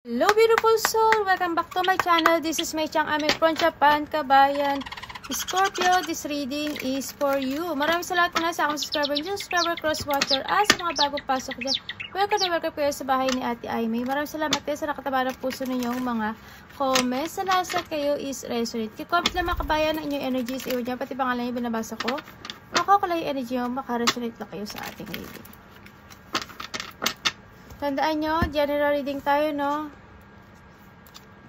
Hello beautiful soul! Welcome back to my channel. This is May Chang Ami from Japan, Kabayan. Scorpio, this reading is for you. Maraming salamat po na sa akong subscriber, cross-watcher, at sa mga bago pasok dyan. Welcome na welcome kayo sa bahay ni Ate Aimee. Maraming salamat din sa nakataba ng puso ninyong mga comments. Sa lahat kayo is resonate. Kikompit lang mga kabayan ng inyong energies. Iwan dyan, pati pangalan niyo binabasa ko. Makakulay yung energy nyo, makaresonate lang kayo sa ating reading. Tandaan nyo, general reading tayo, no?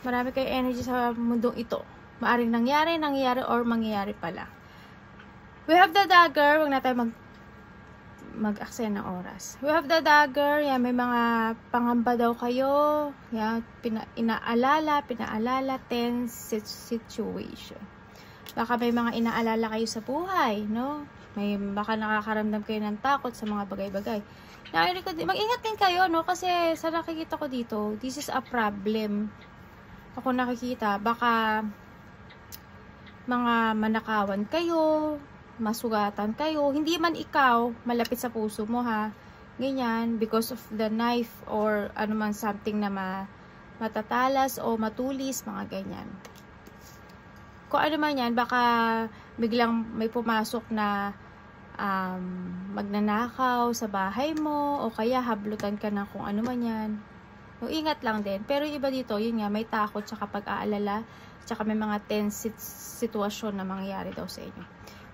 Marami kayo energy sa mundong ito. Maaring nangyari, or mangyayari pala. We have the dagger. Huwag na tayo mag-aksaya ng oras. We have the dagger. Yan, may mga pangamba daw kayo. Yan, pinaalala, tense situation. Baka may mga inaalala kayo sa buhay, no? Baka nakakaramdam kayo ng takot sa mga bagay-bagay. Mag-ingat din kayo, no? Kasi sa nakikita ko dito, this is a problem. Ako nakikita, baka mga manakawan kayo, masugatan kayo, hindi man ikaw, malapit sa puso mo ha, ganyan, because of the knife or ano man something na matatalas o matulis, mga ganyan. Kung ano man yan, baka biglang may pumasok na magnanakaw sa bahay mo, o kaya hablutan ka na kung ano man yan. So, ingat lang din. Pero iba dito, yun nga, may takot, tsaka pag-aalala, tsaka may mga tense sitwasyon na mangyayari daw sa inyo.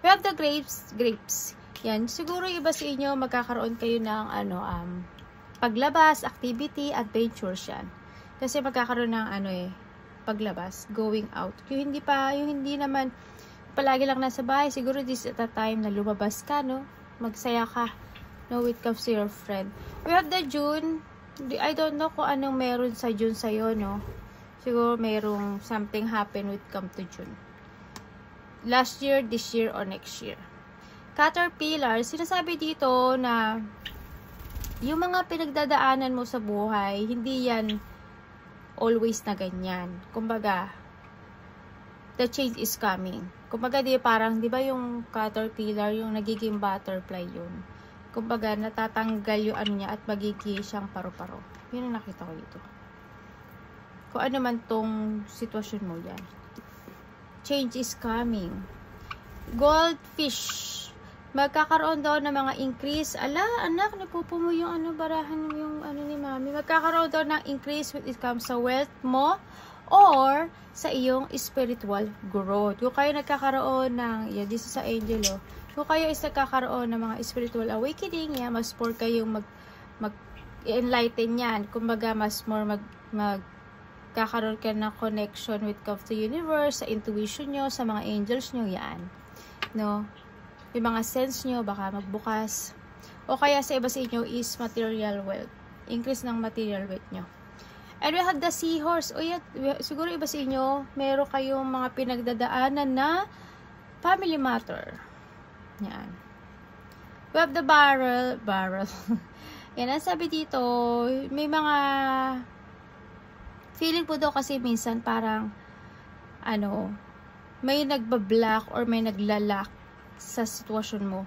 We have the grapes. Yan, siguro iba sa inyo, magkakaroon kayo ng paglabas, activity, adventures yan. Kasi magkakaroon ng paglabas, going out. Yung hindi naman palagi lang nasa bahay, siguro this at a time na lumabas ka, no? Magsaya ka, no? It comes to your friend. We have the June. I don't know kung anong meron sa June sa'yo, no? Siguro merong something happen with come to June. Last year, this year, or next year. Caterpillar, sinasabi dito na yung mga pinagdadaanan mo sa buhay, hindi yan always na ganyan. Kumbaga, the change is coming. Kumbaga, di ba yung caterpillar, yung nagiging butterfly yun. Kumbaga, natatanggal yung niya at magiging siyang paru-paro. Yun ang nakita ko dito. Kung ano man tong sitwasyon mo yan. Change is coming. Goldfish. Magkakaroon daw ng mga increase. Ala, anak, napupo mo yung barahan yung ni mami. Magkakaroon daw ng increase when it comes sa wealth mo or sa iyong spiritual growth. Kung kayo nagkakaroon ng, this is sa angel, kung kayo is nagkakaroon ng mga spiritual awakening, mas more kayong mag-enlighten yan. Kumbaga, mas more magkakaroon ka ng connection with the universe, sa intuition nyo, sa mga angels nyo, yan. No? Yung mga sense nyo, baka magbukas. O kaya sa iba sa inyo is material wealth. Increase ng material wealth nyo. And we have the seahorse. O yan, siguro iba sa inyo, meron kayong mga pinagdadaanan na family matter. Yan. We have the barrel. Yan, ang sabi dito, may mga feeling po daw kasi minsan parang may nagbablock or may naglalak sa sitwasyon mo.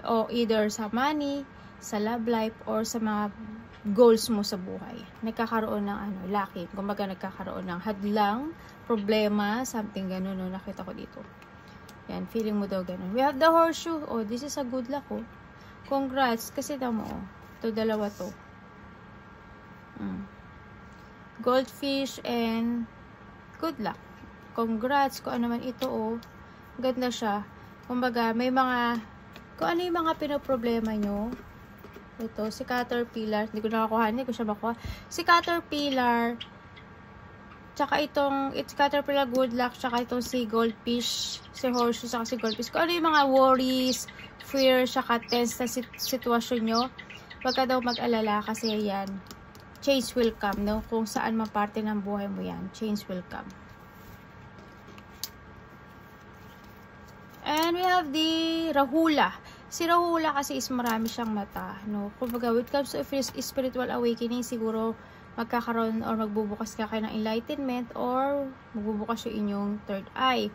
O either sa money, sa love life, or sa mga goals mo sa buhay. Nagkakaroon ng lacking. Kumbaga nagkakaroon ng hadlang, problema, something ganun, no? Nakita ko dito. Yan, feeling mo daw ganun. We have the horseshoe. Oh, this is a good luck, oh. Congrats. Kasi tamo, oh. Ito, dalawa to. Goldfish and good luck. Congrats. Kung ano man ito, oh. Ganda siya. Kumbaga, may mga, kung ano yung mga pinoproblema nyo. Ito, si Caterpillar. Hindi ko nakakuha. Hindi ko siya makuha. Si Caterpillar, tsaka it's Caterpillar, good luck, tsaka itong si Goldfish, si Horseshoe, tsaka si Goldfish. Kung ano yung mga worries, fear, tsaka tense na sitwasyon nyo, wag ka daw mag-alala kasi yan, change will come, no? Kung saan man parte ng buhay mo yan, change will come. And we have the Rahula. Si Rahula kasi is marami siyang mata, no? Kumbaga, when it comes to spiritual awakening, siguro magkakaroon or magbubukas ka kayo ng enlightenment or magbubukas yung inyong third eye.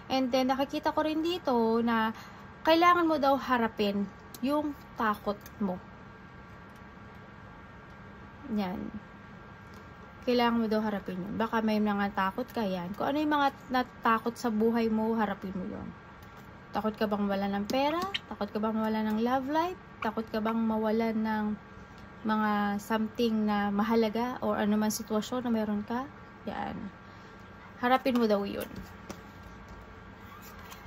And then, nakikita ko rin dito na kailangan mo daw harapin yung takot mo. Yan. kailangan mo daw harapin yun. Baka may mga takot ka yan. Kung ano yung mga natakot sa buhay mo, harapin mo yun. Takot ka bang mawala ng pera? Takot ka bang mawala ng love life? Takot ka bang mawala ng mga something na mahalaga or anuman sitwasyon na meron ka? Yan. Harapin mo daw yun.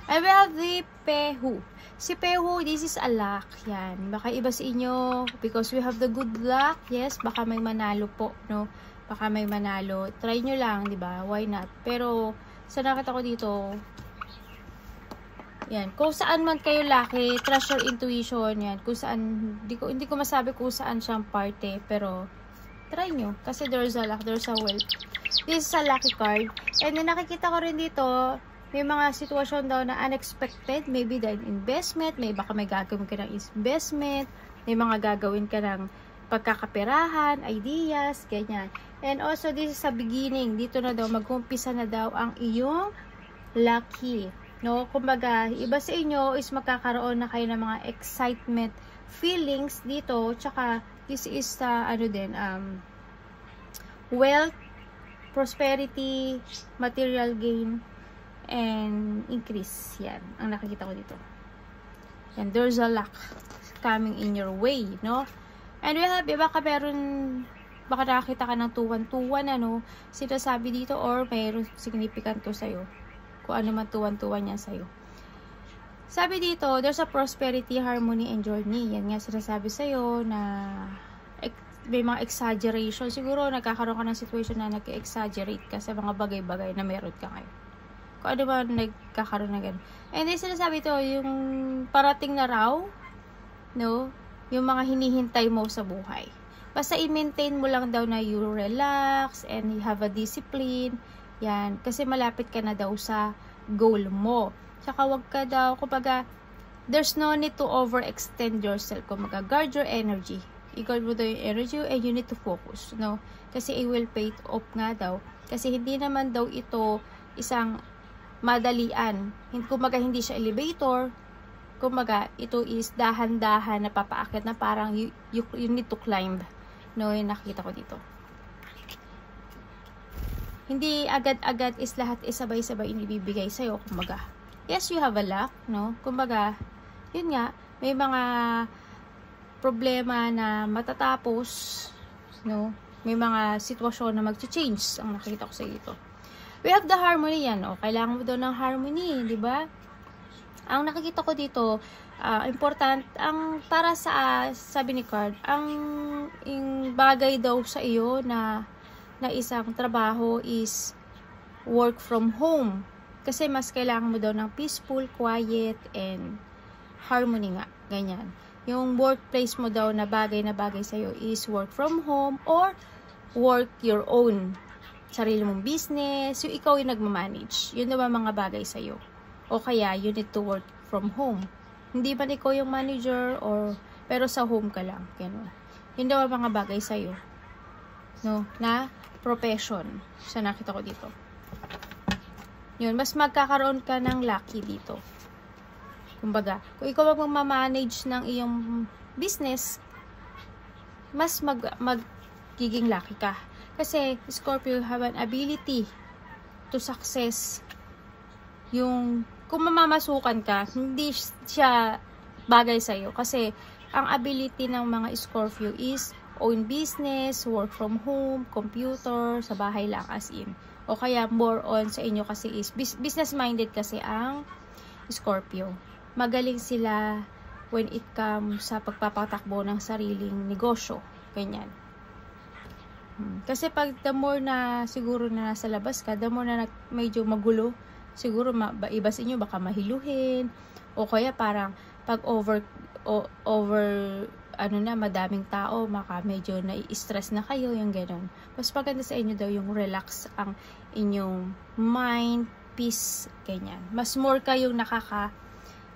I will have the Pehu. Si Pehu, this is a luck. Yan. Baka iba sa inyo because we have the good luck. Yes, baka may manalo po, no? Baka may manalo. Try nyo lang, di ba? Why not? Pero, sa nakita ko dito, yan. Kung saan man kayo lucky, trust your intuition, yan. Kung saan, hindi ko masabi kung saan siyang parte, pero, try nyo. Kasi there's a luck, there's a wealth. This is a lucky card. And then, nakikita ko rin dito, may mga sitwasyon daw na unexpected. Maybe dahil investment, may baka may gagawin ka ng investment, may mga gagawin ka ng pagkakaperahan, ideas, ganyan. And also, this is a beginning. Dito na daw, mag-umpisa na daw ang iyong lucky. No? Kumbaga, iba sa inyo is magkakaroon na kayo ng mga excitement feelings dito. Tsaka, this is wealth, prosperity, material gain, and increase. Yan, ang nakikita ko dito. And there's a luck coming in your way, no? And we have, baka meron, baka nakakita ka ng tuwan-tuwan, ano, sinasabi dito, or mayroon significant to sa'yo. Kung ano man tuwan-tuwan niya sa'yo. Sabi dito, there's a prosperity, harmony, and journey. Yan nga sinasabi sa'yo na may mga exaggeration. Siguro, nagkakaroon ka ng situation na nag-exaggerate ka sa mga bagay-bagay na meron ka ngayon. Kung ano ba nagkakaroon na gano'n. And then, sinasabi ito, yung parating na raw, no, yung mga hinihintay mo sa buhay. Basta i-maintain mo lang daw na you relax and you have a discipline. Yan. Kasi malapit ka na daw sa goal mo. Tsaka wag ka daw, kumbaga, there's no need to overextend yourself. Kumbaga, guard your energy. I-guard mo daw yung energy and you need to focus. No? Kasi it will pay off nga daw. Kasi hindi naman daw ito isang madalian. Kumbaga, hindi siya elevator. Kumbaga, ito is dahan-dahan na papaakit na parang you need to climb. No, yung nakita ko dito. Hindi agad-agad is lahat is sabay-sabay inibibigay sa'yo. Kumbaga, yes, you have a luck, no? Kumbaga, yun nga, may mga problema na matatapos, no? May mga sitwasyon na mag-change ang nakita ko sa dito. We have the harmony yan, o. Kailangan mo daw ng harmony, di ba? Ang nakikita ko dito, important, ang para sa, sabi ni card, ang bagay daw sa iyo na isang trabaho is work from home. Kasi mas kailangan mo daw ng peaceful, quiet, and harmony nga. Ganyan. Yung workplace mo daw na bagay sa iyo is work from home or work your own. Sarili mong business, yung ikaw yung nagmamanage. Yun naman mga bagay sa iyo. O kaya, you need to work from home. Hindi ba ikaw yung manager or pero sa home ka lang. Ganun. Yun daw ang mga bagay sa'yo. No? Na profession. Sa nakita ko dito. Yun. Mas magkakaroon ka ng lucky dito. Kumbaga, kung ikaw magmamanage ng iyong business, mas magiging lucky ka. Kasi, Scorpio have an ability to success. Yung kung mamamasukan ka, hindi siya bagay sa'yo. Kasi, ang ability ng mga Scorpio is own business, work from home, computer, sa bahay lang as in. O kaya, more on sa inyo kasi is business-minded kasi ang Scorpio. Magaling sila when it comes sa pagpapatakbo ng sariling negosyo. Ganyan. Kasi pag the more na siguro na nasa labas ka, the more na medyo magulo, siguro iba sa inyo baka mahiluhin o kaya parang pag over madaming tao, maka medyo nai-stress na kayo, yung gano'n. Mas maganda sa inyo daw yung relax ang inyong mind, peace, ganyan. Mas more kayong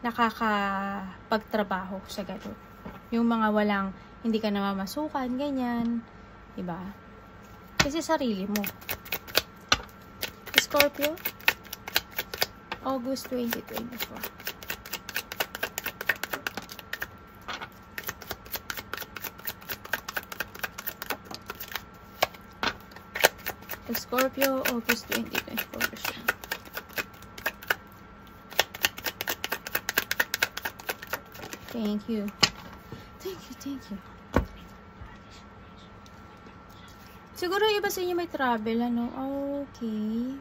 nakakapagtrabaho sa gano'n. Yung mga hindi ka namamasukan, ganyan. Diba? Kasi sarili mo. Scorpio, August 2024. Scorpio, August 2024 version. Thank you. Thank you, thank you. Siguro iba sa inyo may travel, ano? Okay.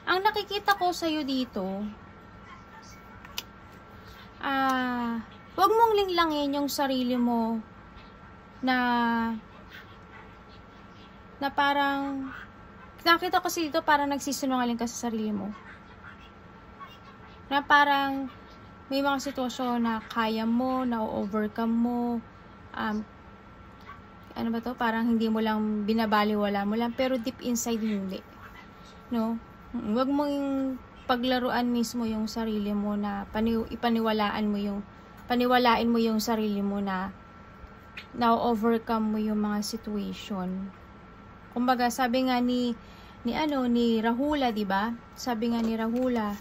Ang nakikita ko sa'yo dito, huwag mong linglangin yung sarili mo na parang, nakita ko dito parang nagsisinungaling ka sa sarili mo. Na parang, may mga sitwasyon na kaya mo, na overcome mo, ano ba to? Parang hindi mo lang binabaliwala mo lang, pero deep inside hindi. No? Huwag mong paglaruan mismo yung sarili mo na paniwalain mo yung sarili mo na na-overcome mo yung mga situation. Kumbaga, sabi nga ni Rahula, 'di ba? Sabi nga ni Rahula,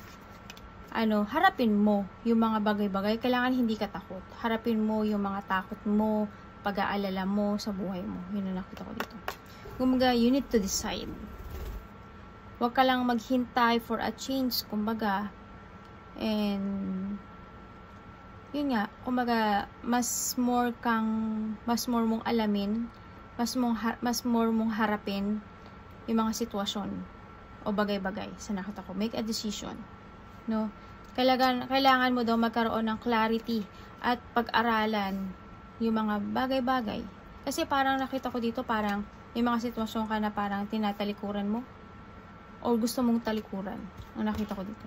harapin mo yung mga bagay-bagay. Kailangan hindi ka takot. Harapin mo yung mga takot mo, pag-aalala mo sa buhay mo. Yun ang nakita ko dito. Kumbaga, you need to decide. Huwag ka lang maghintay for a change, kumbaga. And, yun nga, kumbaga, mas more mong alamin, mas more mong harapin yung mga sitwasyon o bagay-bagay sa nakita ko. Make a decision. No? Kailangan mo daw magkaroon ng clarity at pag-aralan yung mga bagay-bagay. Kasi parang nakita ko dito, parang may mga sitwasyon ka na parang tinatalikuran mo o gusto mong talikuran. Ang nakita ko dito.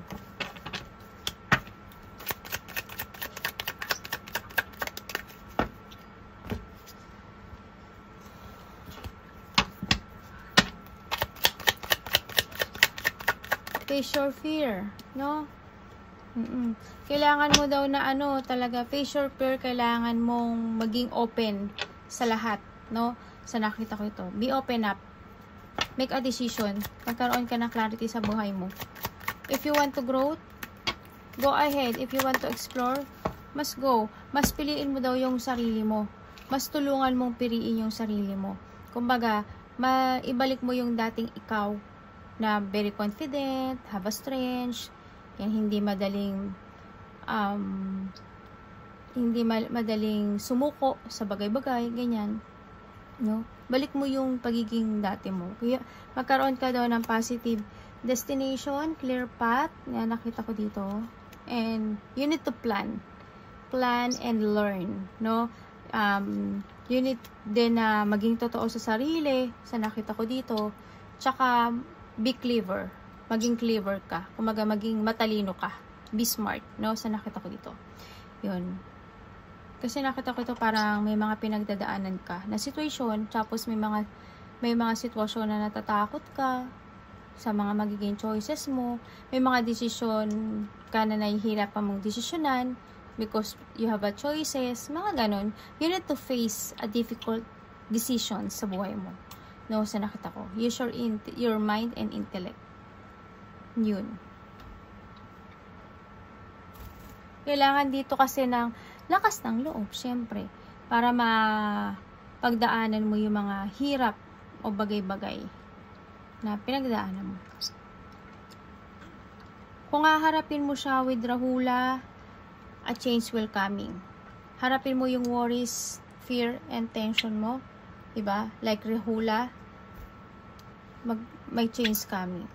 Face your fear, no? Kailangan mo daw na talaga, face your fear, kailangan mong maging open sa lahat, no? Sa nakita ko ito. Be open up. Make a decision. Magkaroon ka ng clarity sa buhay mo. If you want to grow, go ahead. If you want to explore, mas go. Mas piliin mo daw yung sarili mo. Mas tulungan mong piliin yung sarili mo. Kumbaga, ibalik mo yung dating ikaw na very confident, have a strength, yan, hindi madaling sumuko sa bagay-bagay, ganyan. No? Balik mo yung pagiging dati mo. Kaya magkaroon ka daw ng positive destination, clear path, na nakita ko dito. And you need to plan and learn, no? You need din na maging totoo sa sarili, sa nakita ko dito. Tsaka be clever. Maging clever ka. Kumaga maging matalino ka. Be smart, no? Sa nakita ko dito. Yun. Kasi nakita ko ito parang may mga pinagdadaanan ka na situation, tapos may mga sitwasyon na natatakot ka sa mga magiging choices mo. May mga desisyon ka na nahihirapan mong desisyonan because you have a choices, mga ganon. You need to face a difficult decision sa buhay mo. No, sa nakita ko. Use your mind and intellect. Yun. Kailangan dito kasi ng lakas ng loob, syempre, para mapagdaanan mo yung mga hirap o bagay-bagay na pinagdaanan mo. Kung haharapin mo siya with Rahula, a change will coming. Harapin mo yung worries, fear, and tension mo, diba? Like Rahula, may change coming.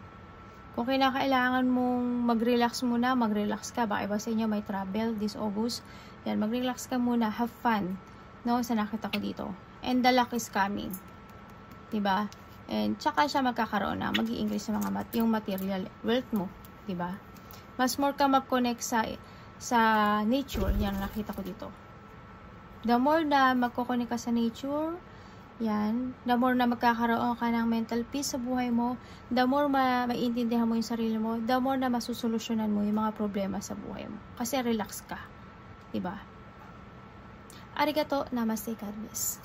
Kung kinakailangan mong mag-relax muna, mag-relax ka. Baka iba sa inyo may travel this August. Yan, mag-relax ka muna. Have fun. No, sa nakita ko dito. And the luck is coming. Diba? And tsaka siya magkakaroon na mag-i-increase yung material wealth mo. Diba? Mas more ka mag-connect sa nature. Yan, nakita ko dito. The more na magkoconnect ka sa nature, yan, the more na magkakaroon ka ng mental peace sa buhay mo, the more maintindihan mo yung sarili mo, the more na masusolusyonan mo yung mga problema sa buhay mo. Kasi relax ka. Diba? Arigato, namaste, God bless.